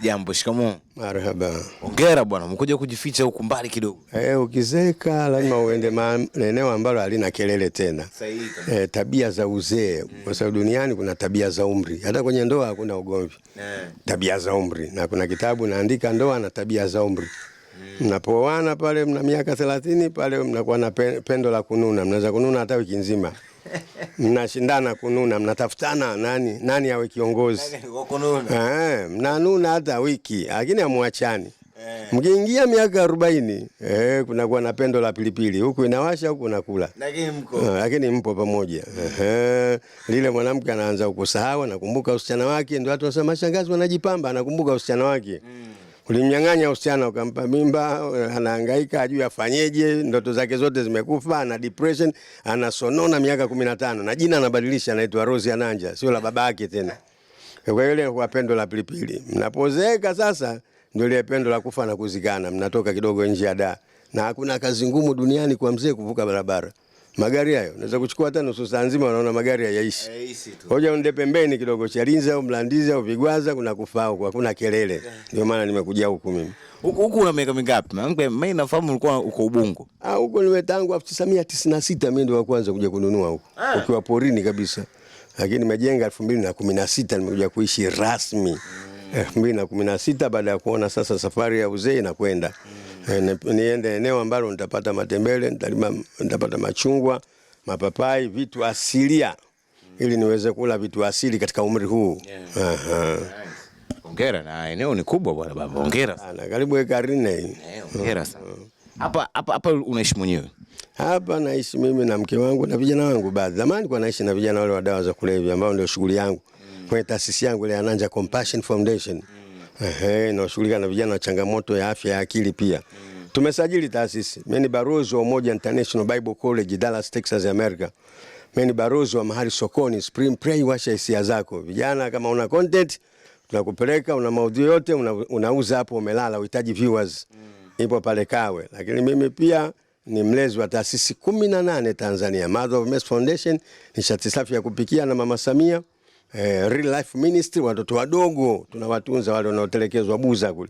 Jambo, shikamoo. Marhaba. Hongera bwana, mkuja kujificha huku mbali kidogo. Ukizeka lazima uende eneo ambalo halina kelele tena. Sahihi. Tabia za uzee, kwa sababu duniani kuna tabia za umri. Hata kwenye ndoa hakuna ugomvi. Tabia za umri. Na kuna kitabu naandika ndoa na tabia za umri. Mnapoana pale mna miaka 30 pale mnakuwa na pendo la kununa. Mnaweza kununa hata wiki nzima. Mnashindana kununa, mnatafutana nani awe kiongozi. Mnanuna hata wiki, lakini hamuachani. Mkiingia miaka 40, kunakuwa na pendo la pilipili. Huku inawasha, huku unakula. Lakini mpo pamoja. Lile mwanamke anaanza kukusahau, anakumbuka usichana wake, ndio watu wasema shangazi wanajipamba, anakumbuka usichana wake. Ulimnyang'anya usichana ukampa mimba, anahangaika ajui afanyeje, ndoto zake zote zimekufa, ana depression, anasonona miaka 15 na jina anabadilisha, anaitwa Rose Ananja, sio la babake tena. Kwa ile kwa pendo la pilipili. Mnapozeeka sasa ndio ile pendo la kufa na kuzikana, mnatoka kidogo nje ya daa. Na hakuna kazi ngumu duniani kwa mzee kuvuka barabara. Magari hayo naweza kuchukua hata nusu saa nzima, unaona magari hayaishi. Hoja unde pembeni kidogo Chalinze au Mlandizi au Vigwaza, kuna kufao kwa kuna kelele. Ndio maana nimekuja huku mimi. Huku una miaka mingapi? Mimi nafahamu ulikuwa uko Ubungo. Huko nimetangu 1996 mimi ndio wa kwanza kuja kununua huko. Ukiwa porini kabisa. Lakini nimejenga 2016 nimekuja kuishi rasmi. 2016 baada ya kuona sasa safari ya uzee inakwenda. Niende eneo ambalo nitapata matembele, nitapata machungwa, mapapai, vitu asilia, ili niweze kula vitu asili katika umri huu. Hongera, na eneo ni kubwa bwana baba. Hongera sana. Karibu ekari 4. Hongera sana. Hapa unaishi mwenyewe? Hapa naishi mimi na mke wangu na vijana wangu baadhi. Zamani kwa naishi na vijana wale wa dawa za kulevya ambao ndio shughuli yangu. Kwa taasisi yangu ile Ananja Compassion Foundation. Na shughulika na vijana wa changamoto ya afya ya akili pia. Tumesajili taasisi. Mimi ni barozi wa Umoja International Bible College Dallas, Texas, America. Mimi ni barozi wa mahali sokoni Spring Pray, washa hisia zako. Vijana kama una content tunakupeleka, una maudhui yote unauza hapo, umelala uhitaji viewers. Ipo pale Kawe. Lakini mimi pia ni mlezi wa taasisi 18 Tanzania. Mother of Mercy Foundation, nishati safi ya kupikia na Mama Samia. Real Life Ministry, watoto wadogo tunawatunza wale wanaotelekezwa Buza kule.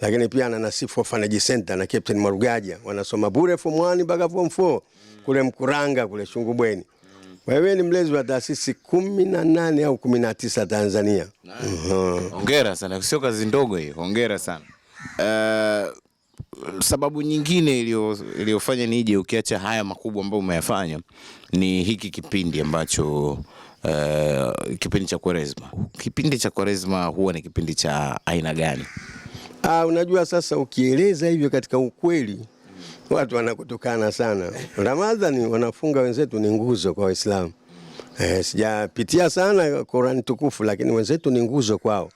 Lakini pia na Nasifu Orphanage Center na Captain Marugaja wanasoma bure form 1 mpaka form 4 kule Mkuranga kule Shungubweni. Wewe ni mlezi wa taasisi 18 au 19 Tanzania. Hongera sana, sio kazi ndogo hiyo. Hongera sana. Sababu nyingine iliyofanya nije ukiacha haya makubwa ambayo umeyafanya ni hiki kipindi ambacho kipindi cha Kwaresma. Kipindi cha Kwaresma huwa ni kipindi cha aina gani? Unajua sasa ukieleza hivyo katika ukweli watu wanakutukana sana. Ramadhani wanafunga wenzetu ni nguzo kwa Waislamu. Sijapitia sana Qur'an tukufu, lakini wenzetu ni nguzo kwao.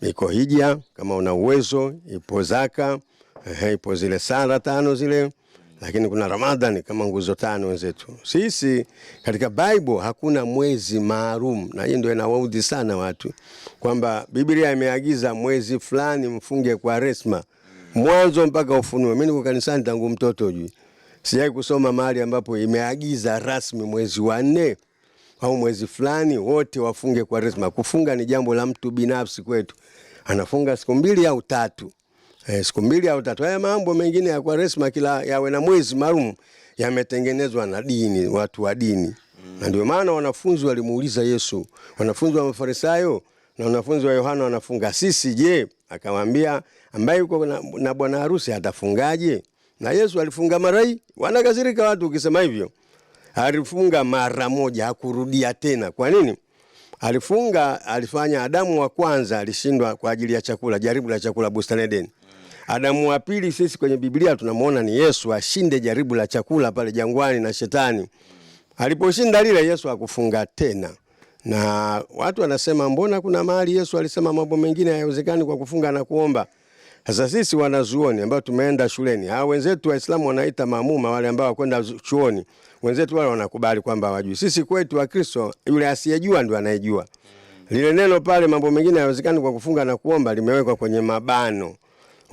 Iko hija kama una uwezo, ipo zaka, ipo zile sala 5 zile. Lakini kuna Ramadhani kama nguzo 5 wenzetu. Sisi katika Bible hakuna mwezi maalum, na hiyo ndio inawaudhi sana watu. Kwamba Biblia imeagiza mwezi fulani mfunge Kwaresma. Mwanzo mpaka Ufunuo. Mimi niko kanisani tangu mtoto hujui. Sijai kusoma mahali ambapo imeagiza rasmi mwezi wa 4 au mwezi fulani wote wafunge Kwaresma. Kufunga ni jambo la mtu binafsi kwetu. Anafunga siku 2 au 3. Siku 2 au 3. Haya mambo mengine ya Kwaresma kila yawe na mwezi maalum yametengenezwa na dini, watu wa dini. Na ndio maana wanafunzi walimuuliza Yesu, wanafunzi wa Mafarisayo na wanafunzi wa Yohana wanafunga, sisi je? Akamwambia ambaye yuko na bwana harusi atafungaje? Na Yesu alifunga marai. Wanakasirika watu ukisema hivyo. Alifunga mara moja, hakurudia tena. Kwa nini? Alifanya Adamu wa kwanza alishindwa kwa ajili ya chakula, jaribu la chakula bustani Eden. Adamu wa pili sisi kwenye Biblia tunamuona ni Yesu ashinde jaribu la chakula pale jangwani na shetani. Aliposhinda lile Yesu hakufunga tena. Na watu wanasema mbona kuna mahali Yesu alisema mambo mengine hayawezekani kwa kufunga na kuomba. Sasa sisi wanazuoni ambao tumeenda shuleni, hao wenzetu Waislamu wanaita maamuma, wale ambao wakwenda chuoni, wenzetu wale wanakubali kwamba hawajui. Sisi kwetu wa Kristo yule asiyejua ndio anayejua. Lile neno pale mambo mengine hayawezekani kwa kufunga na kuomba limewekwa kwenye mabano.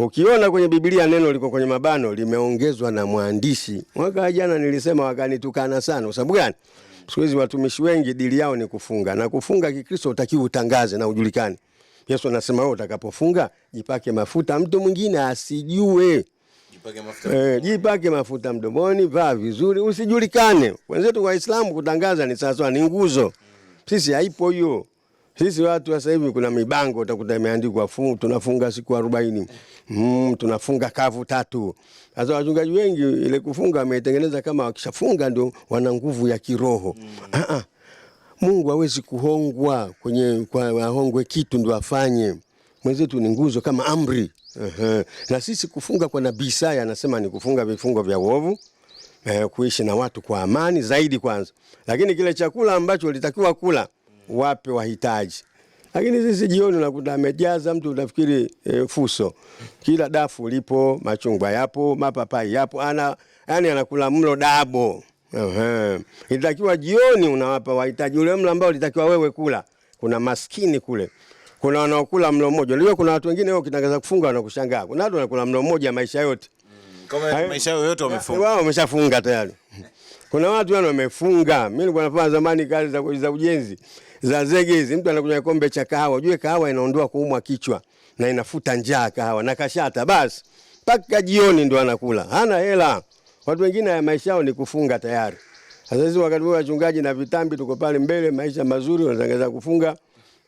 Ukiona kwenye Biblia neno liko kwenye mabano limeongezwa na mwandishi. Mwaka jana nilisema wakanitukana sana. Kwa sababu gani? Siku hizi watumishi wengi dili yao ni kufunga. Na kufunga Kikristo utakiwa utangaze na ujulikane. Yesu anasema wewe utakapofunga jipake mafuta, mtu mwingine asijue. Jipake mafuta mdomoni, vaa vizuri, usijulikane. Wenzetu Waislamu kutangaza ni sawa, ni nguzo. Sisi haipo hiyo. Sisi watu sasa hivi kuna mibango utakuta imeandikwa tunafunga siku 40. Tunafunga kavu 3. Sasa wachungaji wengi ile kufunga wametengeneza kama wakishafunga ndio wana nguvu ya kiroho. Mungu hawezi kuhongwa kwa wahongwe kitu ndio afanye. Mwenzetu ni nguzo kama amri. Na sisi kufunga kwa Nabii Isaya anasema ni kufunga vifungo vya uovu, kuishi na watu kwa amani zaidi kwanza. Lakini kile chakula ambacho ulitakiwa kula wape wahitaji. Lakini sisi jioni unakuta amejaza mtu unafikiri fuso. Kila dafu lipo, machungwa yapo, mapapai yapo, yani anakula mlo dabo. Ilitakiwa jioni unawapa wahitaji ule mlo ambao ulitakiwa wewe kula. Kuna maskini kule. Kuna wanaokula mlo mmoja. Leo kuna watu wengine wao kitangaza kufunga wanakushangaa. Kuna watu wanakula mlo mmoja maisha yote. Kama maisha yote wamefunga. Wao wameshafunga tayari. Kuna watu wamefunga. Mimi nilikuwa nafanya zamani kazi za ujenzi za zege hizi. Mtu anakunywa kombe cha kahawa. Unajua kahawa inaondoa kuumwa kichwa na inafuta njaa kahawa na kashata basi. Paka jioni ndo anakula. Hana hela. Watu wengine ya maisha yao ni kufunga tayari. Sasa hizi wakati wa wachungaji na vitambi tuko pale mbele maisha mazuri wanatangaza kufunga.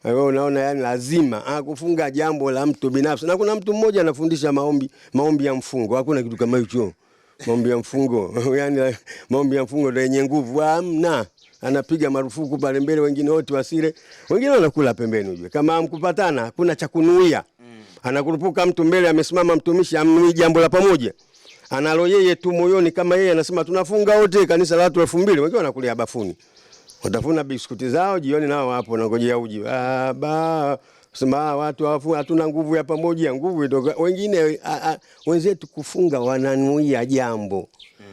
Wewe unaona yani lazima kufunga jambo la mtu binafsi. Na kuna mtu mmoja anafundisha maombi ya mfungo. Hakuna kitu kama hicho. Maombi ya mfungo. Yani maombi ya mfungo ndio yenye nguvu. Hamna. Anapiga marufuku pale mbele wengine wote wasile. Wengine wanakula pembeni ujue. Kama hamkupatana hakuna cha kunuia. Anakurupuka mtu mbele amesimama mtumishi amnui jambo la pamoja. Analo yeye tu moyoni kama yeye anasema tunafunga wote kanisa la watu 2000. Wengine wanakulia bafuni. Watafuna biskuti zao jioni nao hapo nangojea uji. Sema watu hatuna nguvu ya pamoja, nguvu itoka. Wengine wenzetu kufunga wananuia jambo.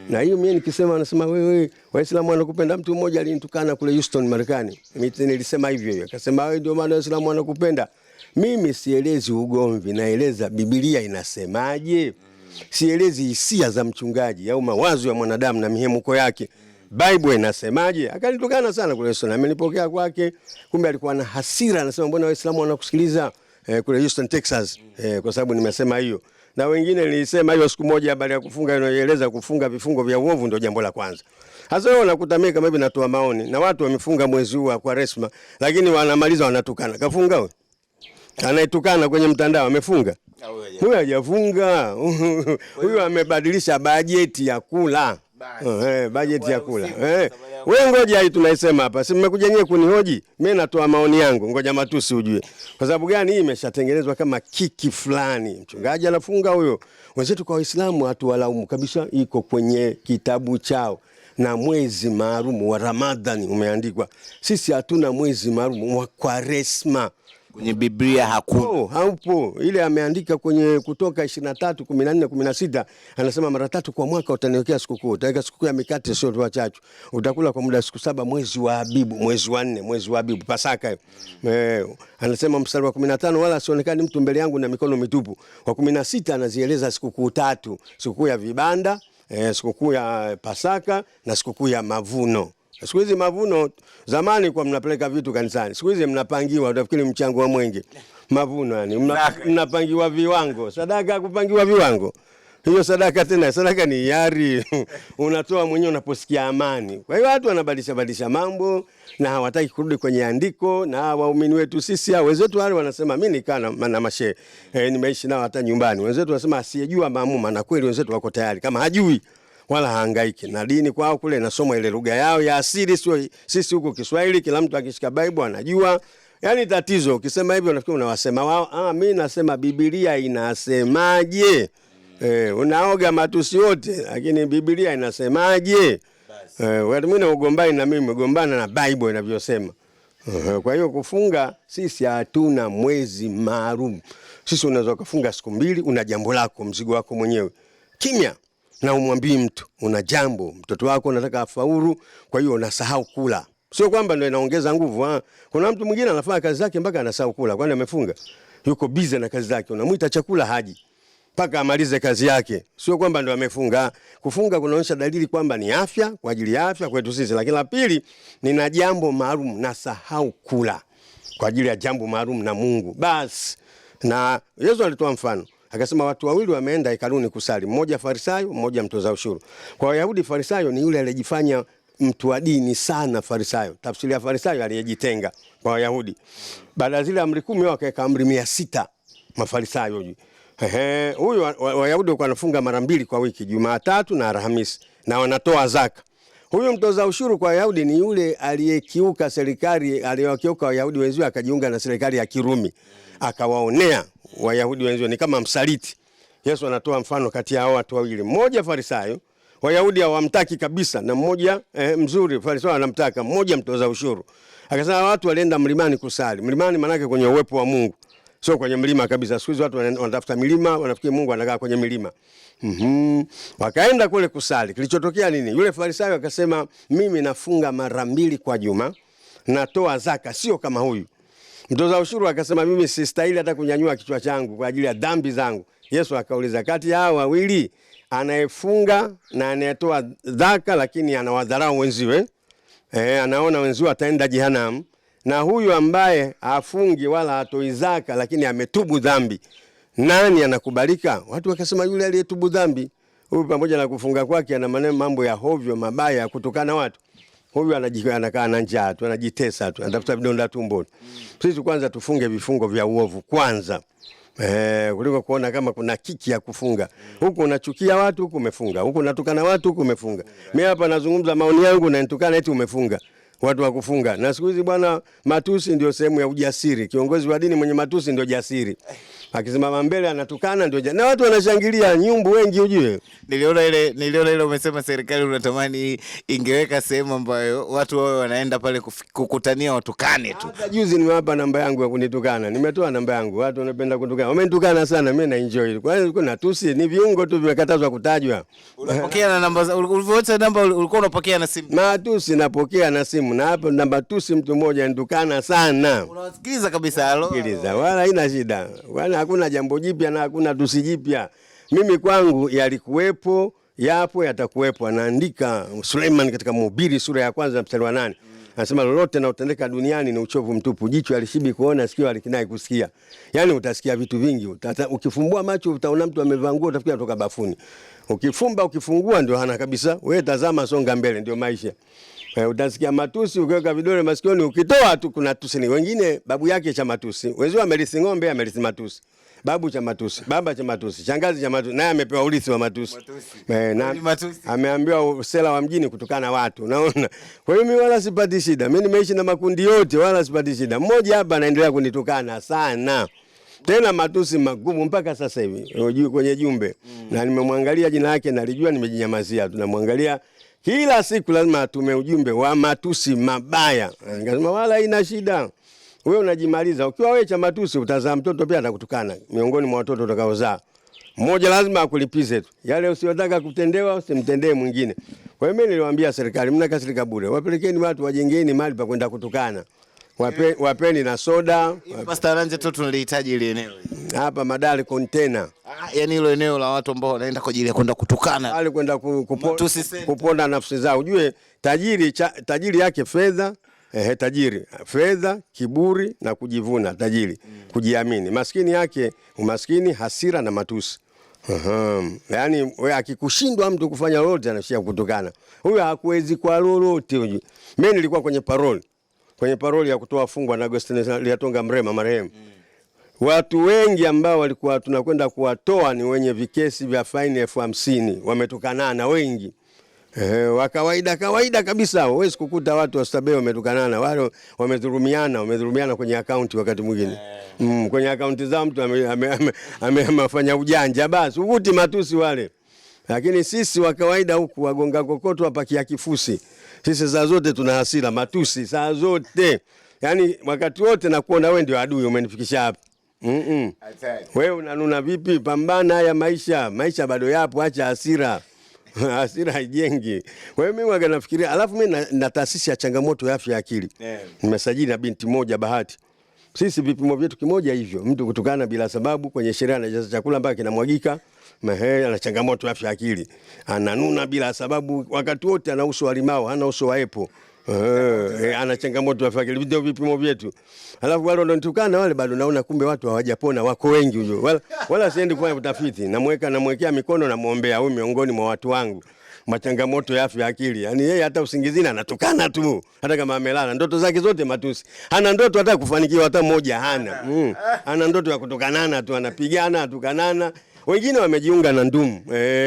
Na hiyo mimi nikisema anasema wewe Waislamu wanakupenda. Mtu mmoja alinitukana kule Houston Marekani. Mimi nilisema hivyo. Akasema wewe ndio maana Waislamu wanakupenda. Mimi sielezi ugomvi, naeleza Biblia inasemaje. Sielezi hisia za mchungaji au mawazo ya mwanadamu na mihemuko yake. Bible inasemaje? Akanitukana sana kule Houston. Amenipokea kwake. Kumbe alikuwa na hasira anasema mbona Waislamu wanakusikiliza kule Houston Texas kwa sababu nimesema hiyo. Na wengine nilisema hiyo siku moja baada ya kufunga inaeleza kufunga vifungo vya uovu ndio jambo la kwanza. Hasa wewe unakuta mimi kama hivi natoa maoni na watu wamefunga mwezi huu wa Kwaresma lakini wanamaliza wanatukana. Kafunga wewe? Anaitukana kwenye mtandao amefunga? Huyu hajafunga. Huyu amebadilisha bajeti ya kula. Bajeti ya kula. Wewe ngoja hii tunaisema hapa. Si mmekuja nyewe kunihoji. Mimi natoa maoni yangu. Ngoja matusi ujue. Kwa sababu gani hii imeshatengenezwa kama kiki fulani. Mchungaji anafunga huyo. Wenzetu kwa Waislamu hatuwalaumu kabisa, iko kwenye kitabu chao. Na mwezi maalum wa Ramadhani umeandikwa. Sisi hatuna mwezi maalum wa Kwaresma. Kwenye Biblia hakuna. Haupo. Ile ameandika kwenye Kutoka 23:14-16 anasema mara 3 kwa mwaka utaniwekea sikukuu. Utaweka sikukuu ya mikate sio tu wachachu. Utakula kwa muda siku 7 mwezi wa Abibu, mwezi wa 4, mwezi wa Abibu, Pasaka. Anasema mstari wa 15 wala sionekani mtu mbele yangu na mikono mitupu. Wa 16 anazieleza sikukuu 3, sikukuu ya vibanda, sikukuu ya Pasaka na sikukuu ya mavuno. Siku hizi mavuno zamani kwa mnapeleka vitu kanisani. Siku hizi mnapangiwa utafikiri mchango wa mwenge. Mavuno yani mnapangiwa viwango. Sadaka kupangiwa viwango. Hiyo sadaka ni hiari. Unatoa mwenyewe unaposikia amani. Kwa hiyo watu wanabadilisha mambo na hawataki kurudi kwenye andiko. Na waumini wetu sisi wenzetu wale wanasema mimi nikaa na mashehe. Nimeishi nao hata nyumbani. Wenzetu wanasema asiyejua maamuma, na kweli wenzetu wako tayari kama hajui wala hangaiki. Na dini kwao kule inasoma ile lugha yao ya asili, sio sisi huko Kiswahili kila mtu akishika Bible anajua. Yaani tatizo ukisema hivyo unafikiri unawasema wao. Mimi nasema Biblia inasemaje? Unaoga matusi yote lakini Biblia inasemaje? Watu wengine ugombani na mimi ugombana na Bible inavyosema. Kwa hiyo kufunga sisi hatuna mwezi maalum. Sisi unaweza kufunga siku 2 una jambo lako, mzigo wako mwenyewe. Kimya. Na umwambii mtu una jambo, mtoto wako unataka afaulu, kwa hiyo unasahau kula. Sio kwamba ndio inaongeza nguvu. Kuna mtu mwingine anafanya kazi zake mpaka anasahau kula, kwani amefunga. Yuko busy na kazi zake, unamuita chakula haji mpaka amalize kazi yake. Sio kwamba ndio amefunga. Kufunga kunaonyesha dalili kwamba ni afya, kwa ajili ya afya kwetu sisi. Lakini la pili, nina jambo maalum, nasahau kula. kwa ajili ya jambo maalum na Mungu. Basi na Yesu alitoa mfano. Akasema watu wawili wameenda hekaluni kusali, mmoja Farisayo, mmoja mtoza ushuru. Kwa Wayahudi Farisayo ni yule aliyejifanya mtu wa dini sana. Farisayo, tafsiri ya Farisayo aliyejitenga kwa Wayahudi. Baada zile amri 10 wakaweka amri 600 Mafarisayo. Huyu Wayahudi walikuwa wanafunga mara 2 kwa wiki, Jumatatu na Alhamisi, na wanatoa zaka. Huyu mtoza ushuru kwa Wayahudi ni yule aliyekiuka serikali, aliyewakiuka Wayahudi wenzio akajiunga na serikali ya Kirumi, akawaonea Wayahudi wenzio, ni kama msaliti. Yesu anatoa mfano kati ya hao watu wawili, mmoja Farisayo, Wayahudi hawamtaki kabisa, na mmoja mzuri, Farisayo anamtaka, mmoja mtoza ushuru. Akasema watu walienda mlimani kusali. Mlimani maana yake kwenye uwepo wa Mungu, sio kwenye mlima kabisa. Siku hizi watu wanatafuta milima, wanafikiri Mungu anakaa kwenye milima. Wakaenda kule kusali. Kilichotokea nini? Yule Farisayo akasema mimi nafunga mara 2 kwa juma, natoa zaka, sio kama huyu. Mtoza ushuru akasema mimi sistahili hata kunyanyua kichwa changu kwa ajili ya dhambi zangu. Yesu akauliza, kati ya hao wawili anayefunga na anayetoa zaka lakini anawadharau wenziwe, anaona wenziwe ataenda jehanamu, na huyu ambaye hafungi wala hatoi zaka lakini ametubu dhambi, nani anakubalika? Watu wakasema yule aliyetubu dhambi. Huyu pamoja na kufunga kwake ana maneno mambo ya hovyo mabaya ya kutukana watu. Huyu anakaa na njaa tu, anajitesa tu, anatafuta vidonda tumbo. Sisi kwanza tufunge vifungo vya uovu kwanza. Kuliko kuona kama kuna kiki ya kufunga. Huku unachukia watu, huku umefunga. Huku unatukana watu, huku umefunga. Mimi hapa nazungumza maoni yangu na nitukana eti umefunga. Watu wa kufunga. Na siku hizi bwana, matusi ndio sehemu ya ujasiri. Kiongozi wa dini mwenye matusi ndio jasiri. Akisimama mbele anatukana ndio na watu wanashangilia, nyumbu wengi ujue. Niliona ile umesema serikali unatamani ingeweka sehemu ambayo watu wao wanaenda pale kukutania watukane tu. Hata juzi nimewapa namba yangu ya kunitukana. Nimetoa namba yangu. Watu wanapenda kutukana. Wamenitukana sana, mimi na enjoy. Kwa hiyo kuna tusi ni viungo tu vimekatazwa kutajwa. Unapokea na namba, ulivyoacha namba ulikuwa unapokea na simu. Matusi napokea na simu, na hapo namba tusi mtu mmoja anitukana sana. Unawasikiliza kabisa halo. Sikiliza, wala haina shida. Wala hakuna jambo jipya na hakuna tusi jipya. Mimi kwangu yalikuwepo, yapo, yatakuwepo. Anaandika Suleiman katika Mhubiri sura ya 1 mstari wa 8. Anasema lolote na utendeka duniani ni uchovu mtupu. Jicho alishibi kuona, sikio alikinai kusikia. Yaani utasikia vitu vingi. Ukifumbua macho utaona mtu amevaa nguo utafikiri kutoka bafuni. Ukifumba ukifungua ndio hana kabisa. Wewe tazama, songa mbele, ndio maisha. Utasikia matusi, ukiweka vidole masikioni, ukitoa tu kuna tusi. Ni wengine babu yake cha matusi. Wenzao amerithi ng'ombe, amerithi matusi. Babu cha matusi, baba cha matusi, shangazi cha matusi, naye amepewa urithi wa matusi. Na ameambiwa usela wa mjini kutokana watu, unaona. Kwa hiyo mimi wala sipati shida. Mimi nimeishi na makundi yote, wala sipati shida. Mmoja hapa anaendelea kunitukana sana. Tena matusi magumu mpaka sasa hivi kwenye jumbe. Na nimemwangalia jina lake, nalijua, nimejinyamazia. Tunamwangalia kila siku, lazima atume ujumbe wa matusi mabaya. Nikasema wala haina shida. Wewe unajimaliza. Ukiwa wewe cha matusi utazaa mtoto pia atakutukana. Miongoni mwa watoto utakaozaa, mmoja lazima akulipize tu. Yale usiyotaka kutendewa usimtendee mwingine. Kwa hiyo mimi niliwaambia serikali, mnakasirika bure. Wapelekeni watu, wajengeni mahali pa kwenda kutukana. Wapeni na soda. Pastor Ranje tu tunalihitaji ile eneo. Hapa Madale container. Yaani hilo eneo la watu ambao wanaenda kwa ajili ya kwenda kutukana. Wale kwenda kuponda nafsi zao. Ujue tajiri yake fedha. Tajiri fedha, kiburi na kujivuna. Tajiri kujiamini. Maskini yake umaskini, hasira na matusi. Yaani wewe akikushindwa mtu kufanya lolote anashia kutukana. Huyo hakuwezi kwa lolote. Mimi nilikuwa kwenye paroli ya kutoa fungwa na Agostino Lyatonga Mrema marehemu. Watu wengi ambao walikuwa tunakwenda kuwatoa ni wenye vikesi vya faini 50,000, wametukanana wengi. Wa kawaida kabisa. Huwezi kukuta watu wastabe wametukanana. Wale wamedhulumiana kwenye akaunti wakati mwingine. Kwenye akaunti zao mtu amefanya ujanja, basi ukuti matusi wale. Lakini sisi wa kawaida huku wagonga kokoto wapakia kifusi. Sisi saa zote tuna hasira, matusi saa zote. Yaani wakati wote nakuona wewe ndio adui, umenifikisha hapa. Wewe unanuna vipi? Pambana, haya maisha bado yapo, acha hasira. Hasira haijengi. Kwa hiyo mimi waga nafikiria, alafu mimi na taasisi ya changamoto ya afya ya akili. Nimesajili na binti moja Bahati. Sisi vipimo vyetu kimoja hivyo. Mtu kutukana bila sababu kwenye sheria anajaza chakula mpaka kinamwagika. Ana changamoto ya afya ya akili. Ananuna bila sababu wakati wote, ana uso wa limao, hana uso wa epo. Ana changamoto ya fakiri ndio vipimo vyetu. Alafu wale wanaotukana wale bado naona kumbe watu hawajapona wako wengi huyo. Wala siendi kufanya utafiti. Namwekea mikono na muombea huyu miongoni mwa watu wangu. Machangamoto ya afya akili. Yaani yeye hata usingizini anatukana tu. Hata kama amelala ndoto zake zote matusi. Hana ndoto hata kufanikiwa hata moja hana. Ana ndoto ya kutukanana tu, anapigana, atukanana. Wengine wamejiunga na ndumu,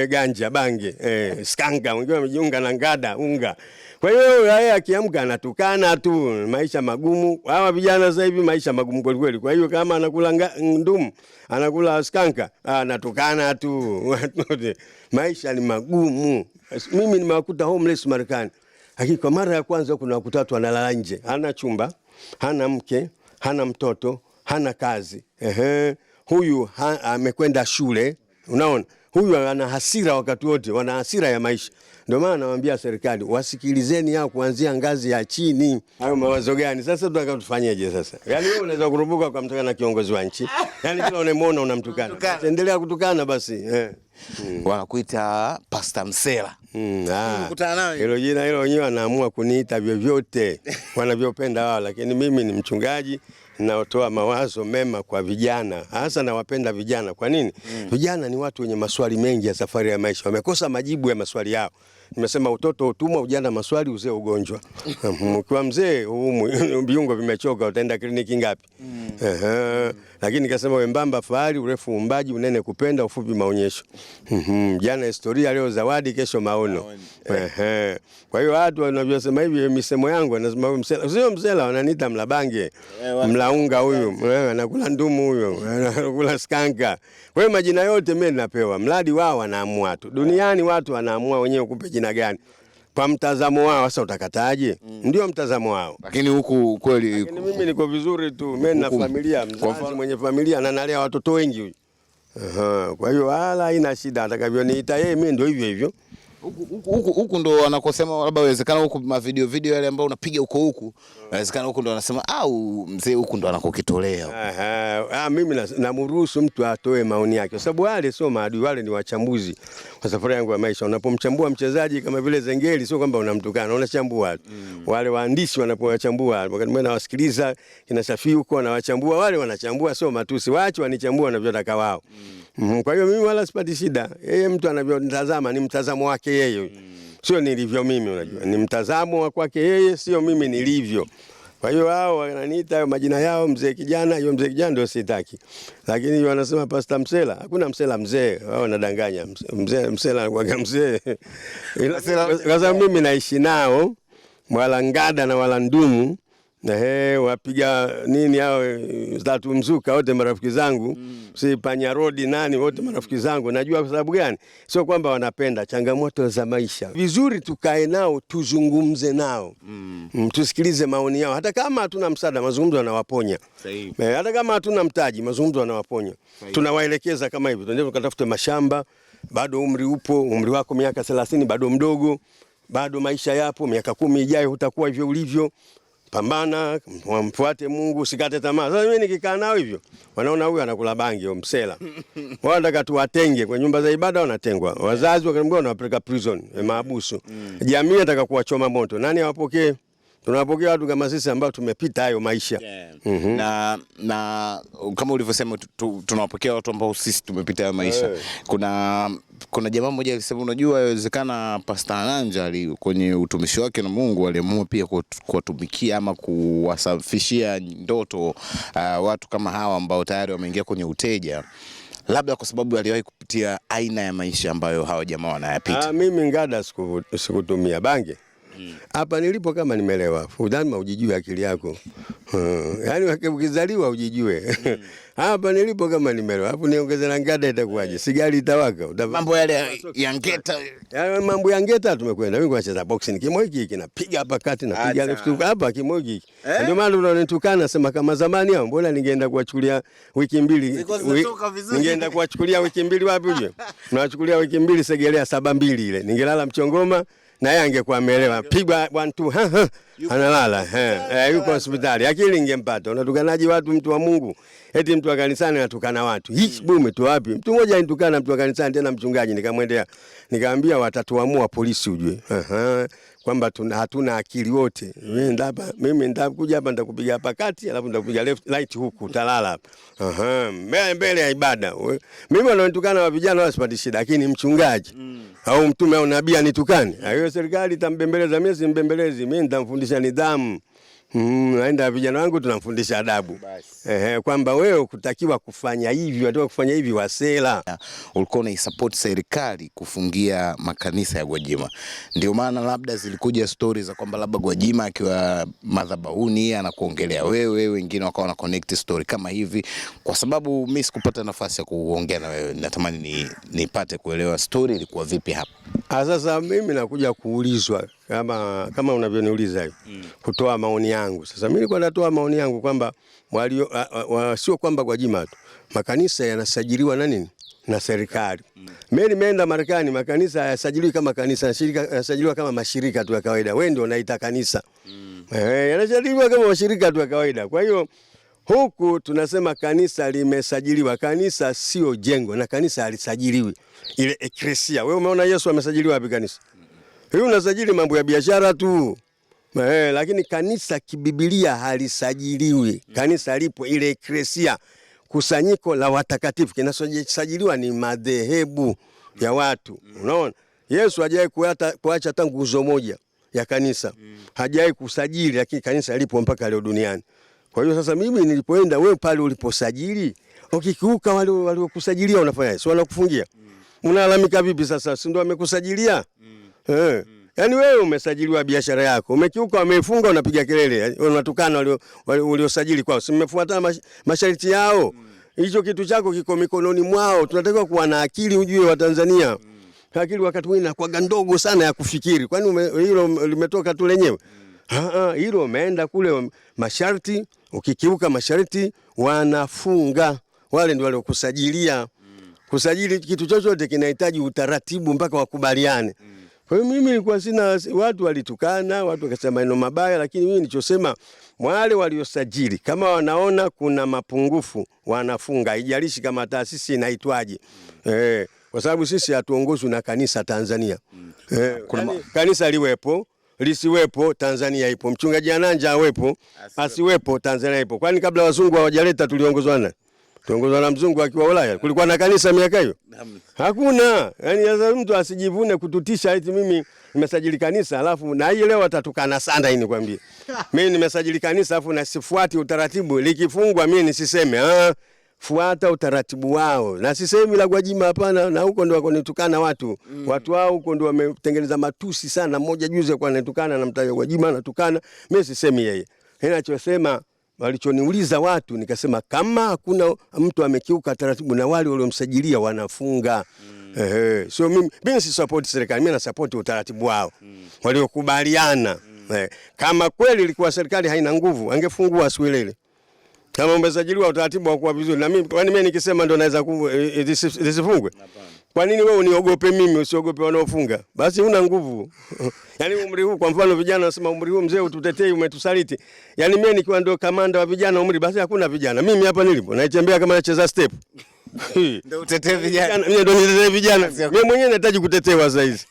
ganja, bange, skanka, wengine wamejiunga na ngada, unga. Kwa hiyo yeye akiamka anatukana tu, maisha magumu. Hawa vijana sasa hivi maisha magumu kweli kweli. Kwa hiyo kama anakula ndumu, anakula skanka, anatukana tu. Maisha ni magumu. Mimi nimewakuta homeless Marekani. Lakini kwa mara ya kwanza kuna watu watatu wanalala nje. Hana chumba, hana mke, hana mtoto, hana kazi. Huyu amekwenda shule, unaona? Huyu ana hasira wakati wote, wana hasira ya maisha. Ndio maana nawaambia serikali wasikilizeni hao kuanzia ngazi ya chini. Hayo mawazo gani? Sasa tunataka tufanyeje sasa? Yaani wewe unaweza kurubuka kwa mtukana kiongozi wa nchi. Yaani kila unamuona unamtukana. Endelea kutukana basi. Wanakuita Pastor Msela. Kukutana nawe. Hilo jina hilo wenyewe wanaamua kuniita vyovyote wanavyopenda wao, lakini mimi ni mchungaji naotoa mawazo mema kwa vijana. Hasa nawapenda vijana. Kwa nini? Vijana ni watu wenye maswali mengi ya safari ya maisha. Wamekosa majibu ya maswali yao. Nimesema utoto utumwa, ujana maswali, uzee ugonjwa. Ukiwa mzee viungo vimechoka, utaenda kliniki ngapi? Lakini nikasema wembamba fahari, urefu umbaji, unene kupenda, ufupi maonyesho. Jana historia, leo zawadi, kesho maono. Kwa hiyo watu wanavyosema hivi misemo yangu wanasema wewe Msela. Sio Msela, wananiita Mlabange. Mlaunga huyu, anakula ndumu huyo, anakula skanka. Kwa hiyo majina yote mimi ninapewa. Mradi wao wanaamua tu. Duniani watu wanaamua wenyewe kupe jina gani. Kwa mtazamo wao sasa utakataje? Ndio mtazamo wao. Lakini huku kweli mimi niko vizuri tu. Mimi na familia, mzazi mwenye familia na nalea watoto wengi huyu. Kwa hiyo wala haina shida, atakavyoniita yeye mimi ndio hivyo hivyo. Huku ndo wanakosema labda inawezekana huku video yale ambayo unapiga huku inawezekana huku ndo wanasema au mzee huku ndo anakokitolea. Mimi namruhusu mtu atoe maoni yake, kwa sababu wale sio maadui, wale ni wachambuzi kwa safari yangu ya maisha. Unapomchambua mchezaji kama vile Zengeli, sio kwamba unamtukana, unachambua tu. Wale waandishi wanapowachambua, wakati mimi nawasikiliza kina Shafii huko na wachambua, wale wanachambua sio matusi, waache wanichambua wanavyotaka wao. Kwa hiyo mimi wala sipati shida. Yeye mtu anavyonitazama ni mtazamo wake yeye. Sio nilivyo mimi, unajua. Ni mtazamo wa kwake yeye, sio mimi nilivyo. Kwa hiyo hao wananiita majina yao mzee kijana, hiyo mzee kijana ndio sitaki. Lakini wanasema Pastor Msela, hakuna Msela mzee, wao wanadanganya. Msela kwa mzee. Kwa sababu mimi naishi nao, wala ngada na wala ndumu. Wapiga nini hao tatu mzuka wote marafiki zangu, si Panya Road nani wote marafiki zangu. Najua kwa sababu gani? Sio kwamba wanapenda changamoto za maisha. Vizuri tukae nao, tuzungumze nao. Tusikilize maoni yao. Hata kama hatuna msaada, mazungumzo yanawaponya. Hata kama hatuna mtaji, mazungumzo yanawaponya. Tunawaelekeza kama hivi. Tuende tukatafute mashamba, bado umri upo, umri wako miaka 30 bado mdogo. Bado maisha yapo, miaka 10 ijayo utakuwa hivyo ulivyo. Pambana, mfuate Mungu, usikate tamaa. Sasa mimi nikikaa nao hivyo, wanaona huyu anakula bangi au Msela. Wao wanataka tuwatenge kwa nyumba za ibada, wanatengwa. Wazazi wakaniambia wanawapeleka prison, maabusu. Jamii inataka kuwachoma moto. Nani awapokee? Tunawapokea watu kama sisi ambao tumepita hayo maisha. Na kama ulivyosema tunawapokea watu ambao sisi tumepita hayo maisha. Kuna jamaa mmoja alisema unajua inawezekana Pastor Ananja kwenye utumishi wake na Mungu aliamua pia kuwatumikia ama kuwasafishia ndoto watu kama hawa ambao tayari wameingia kwenye uteja. Labda kwa sababu aliwahi kupitia aina ya maisha ambayo hawa jamaa wanayapita. Mimi ngada sikutumia bange. Hapa nilipo kama nimelewa, lazima ujijue akili yako. Yaani ukizaliwa ujijue. Hapa nilipo kama nimelewa, hapo niongeze na ngada itakuwaje? Sigari itawaka. Mambo yale ya ngeta. Yaani mambo ya ngeta tumekwenda. Mimi nacheza boxing kimo hiki kinapiga hapa kati na piga left hook hapa kimo hiki. Ndio maana unanitukana sema kama zamani hao, mbona ningeenda kuwachukulia wiki mbili. Ningeenda kuwachukulia wiki mbili wapi uje? Nawachukulia wiki mbili Segelea 72 ile. Ningelala Mchongoma na yeye angekuwa ameelewa. Pigwa 1 2 analala yuko hospitali. Akili ingempata. Unatukanaje watu, mtu wa Mungu? Eti mtu wa kanisani anatukana watu. Hii bume tu wapi? Mtu mmoja anitukana mtu wa kanisani, tena mchungaji, nikamwendea. Nikamwambia watatuamua polisi ujue. Kwamba hatuna akili wote. Mimi nitakuja hapa nitakupiga hapa kati, alafu nitakupiga left right huku utalala hapa. Mbele ya ibada. Mimi wanaonitukana wa vijana wasipati shida, lakini mchungaji au mtume au nabii anitukane, hiyo serikali itambembeleza. Mimi simbembelezi, mimi nitamfundisha nidhamu. Naenda vijana wangu tunamfundisha adabu. Kwamba wewe kutakiwa kufanya hivi, watu kufanya hivi wasela. Ulikuwa unaisupport serikali kufungia makanisa ya Gwajima. Ndio maana labda zilikuja stories za kwamba labda Gwajima akiwa madhabahuni anakuongelea wewe, wengine wakawa na connect story kama hivi. Kwa sababu mimi sikupata nafasi ya kuongea na wewe, natamani nipate kuelewa story ilikuwa vipi hapa. Sasa mimi nakuja kuulizwa kama unavyoniuliza hivi, kutoa maoni yangu. Sasa mimi nilikuwa natoa maoni yangu kwamba sio kwamba Gwajima tu, makanisa yanasajiliwa na nini? Na serikali. Mimi nimeenda Marekani, makanisa hayasajiliwi kama kanisa, yanasajiliwa kama mashirika tu ya kawaida. Wewe ndio unaita kanisa. Yanasajiliwa kama mashirika tu ya kawaida. Kwa hiyo huku tunasema kanisa limesajiliwa. Kanisa sio jengo, na kanisa halisajiliwi. Ile eklesia. Wewe umeona Yesu amesajiliwa wapi kanisa? Hiyo unasajili mambo ya biashara tu. Lakini kanisa kibibilia halisajiliwi. Kanisa lipo, ile eklesia, kusanyiko la watakatifu. Kinasajiliwa ni madhehebu ya watu. Unaona? Yesu hajawahi kuacha tangu nguzo moja ya kanisa. Hajawahi kusajili, lakini kanisa lipo mpaka leo duniani. Kwa hiyo sasa mimi nilipoenda, wewe pale uliposajili, ukikiuka wale kusajilia unafanya, si wanakufungia. Unalalamika vipi sasa? Si ndio wamekusajilia? Yaani wewe umesajiliwa biashara yako, umekiuka, wamefunga, unapiga kelele, unatukana waliosajili kwao. Si mmefuata masharti yao? Hicho kitu chako kiko mikononi mwao. Tunatakiwa kuwa na akili, ujue wa Tanzania. Akili wakati mwingine inakuwa ndogo sana ya kufikiri. Kwani hilo limetoka tu lenyewe? Hilo umeenda kule masharti, ukikiuka masharti wanafunga. Wale ndio waliokusajilia. Kusajili kitu chochote kinahitaji utaratibu mpaka wakubaliane. Kwa hiyo mimi nilikuwa sina, watu walitukana, watu wakasema maneno mabaya, lakini mimi nilichosema, wale waliosajili kama wanaona kuna mapungufu wanafunga, haijalishi kama taasisi inaitwaje. Kwa sababu sisi hatuongozwi na kanisa Tanzania. Kanisa liwepo, lisiwepo, Tanzania ipo. Mchungaji Ananja awepo, asiwepo, Tanzania ipo. Kwani kabla wazungu hawajaleta tuliongozwa na? Tuongozwa na mzungu akiwa Ulaya. Kulikuwa na kanisa miaka hiyo? Hakuna. Yaani sasa mtu asijivune kututisha eti mimi nimesajili kanisa alafu na hii leo atatukana sana hii nikwambie. Mimi nimesajili kanisa alafu na sifuati utaratibu. Likifungwa mimi nisiseme, fuata utaratibu wao. Na sisemi la Gwajima hapana, na huko ndio wakonitukana watu. Watu wao huko ndio wametengeneza matusi sana. Mmoja juzi kwa anatukana na mtaja Gwajima anatukana. Mimi sisemi yeye. Ninachosema, walichoniuliza watu, nikasema kama hakuna mtu amekiuka taratibu na wale waliomsajilia wanafunga. So mimi si support serikali, mimi na support utaratibu wao. Waliokubaliana. Kama kweli ilikuwa serikali haina nguvu, angefungua Aswelele. Kama umesajiliwa utaratibu wa kuwa vizuri, na mimi kwani mimi nikisema ndo naweza lisifungwe? Kwa nini wewe uniogope mimi usiogope wanaofunga? Basi una nguvu. Yaani umri huu, kwa mfano vijana nasema umri huu mzee ututetei, umetusaliti. Yaani mimi nikiwa ndo kamanda wa vijana umri, basi hakuna vijana. Mimi hapa nilipo naitembea kama nacheza step. Ndio utetee vijana. Mimi ndo nitetee vijana. Mimi mwenyewe nahitaji kutetewa sasa hizi.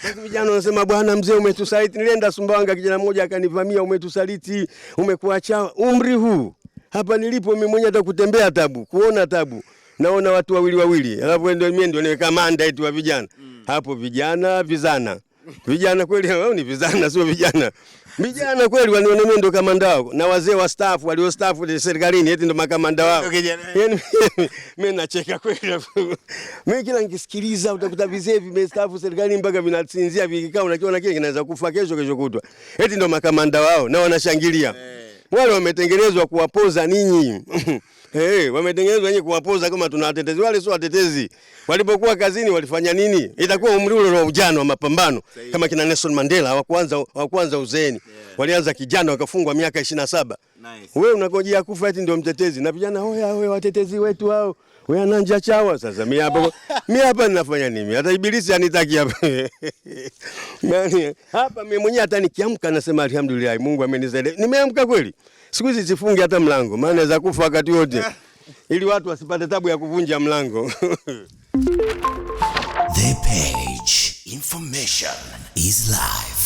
Basi vijana wanasema bwana mzee umetusaliti. Nilienda Sumbawanga, kijana mmoja akanivamia, umetusaliti, umekuacha umri huu. Hapa nilipo mimi mwenyewe hata kutembea tabu, kuona tabu. Naona watu wawili. Alafu ndio mimi ndio niwe kamanda eti wa vijana. Hapo vijana vizana. Vijana kweli wao ni vizana, sio vijana. Vijana kweli waniona mimi ndio kamanda wao. Na wazee wa staff waliostaafu serikalini eti ndio makamanda wao. Yaani mimi nacheka kweli. Mimi kila nikisikiliza utakuta vizee vimestaafu serikalini mpaka vinasinzia vikikao, unakiona kile kinaweza kufa kesho kutwa. Eti ndio makamanda wao na wanashangilia. Wale wametengenezwa kuwapoza ninyi. Wametengenezwa wenyewe kuwapoza kama tuna watetezi. Wale sio watetezi. Walipokuwa kazini walifanya nini? Itakuwa umri ule wa ujana wa mapambano. Kama kina Nelson Mandela hawakuanza uzeeni. Walianza kijana wakafungwa miaka 27. Wewe unakojea kufa eti ndio mtetezi. Na vijana hoya watetezi wetu hao. Wewe ana njaa chawa sasa. Mimi hapa ninafanya nini? Hata ibilisi anitaki hapa. Yaani hapa mimi mwenyewe hata nikiamka nasema alhamdulillah, Mungu amenisaidia. Nimeamka kweli. Siku hizi sifungi hata mlango, maana naweza kufa wakati wote. Ili watu wasipate tabu ya kuvunja mlango. The Page. Information is live.